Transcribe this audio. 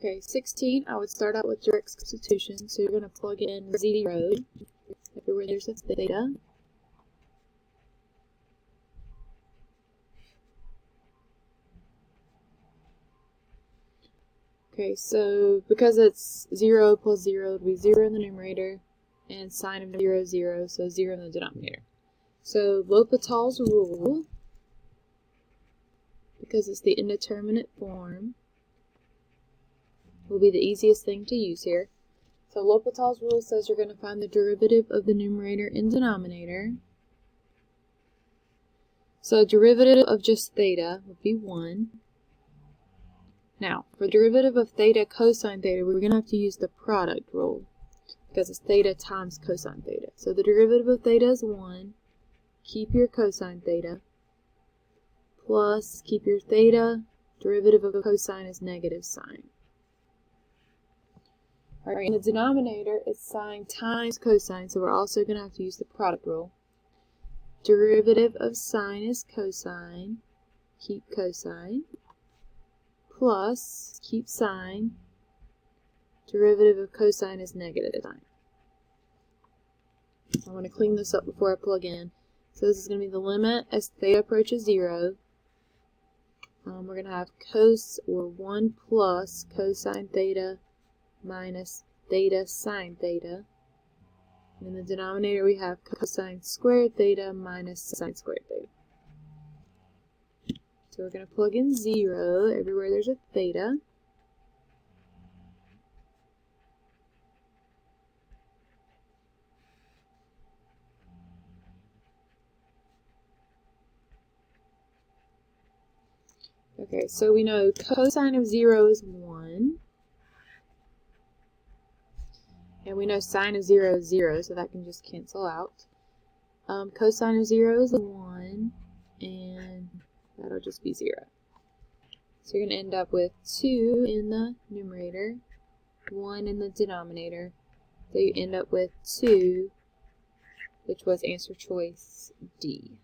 Okay, 16, I would start out with direct substitution. So you're going to plug in 0 everywhere there's a theta. Okay, so because it's 0 plus 0, it'll be 0 in the numerator, and sine of 0 is 0, so 0 in the denominator. So L'Hopital's rule, because it's the indeterminate form, will be the easiest thing to use here. So L'Hopital's rule says you're going to find the derivative of the numerator and denominator. So derivative of just theta would be 1. Now, for derivative of theta cosine theta, we're going to have to use the product rule, because it's theta times cosine theta. So the derivative of theta is 1. Keep your cosine theta, plus keep your theta, derivative of cosine is negative sine. Alright, in the denominator, it's sine times cosine, so we're also going to have to use the product rule. Derivative of sine is cosine, keep cosine, plus, keep sine, derivative of cosine is negative sine. I want to clean this up before I plug in. So this is going to be the limit as theta approaches 0. We're going to have cos, or 1 plus cosine theta minus theta sine theta. And in the denominator we have cosine squared theta minus sine squared theta. So we're going to plug in 0 everywhere there's a theta. Okay, so we know cosine of 0 is 1. And we know sine of 0 is 0, so that can just cancel out. Cosine of 0 is 1, and that'll just be 0. So you're going to end up with 2 in the numerator, 1 in the denominator. So you end up with 2, which was answer choice D.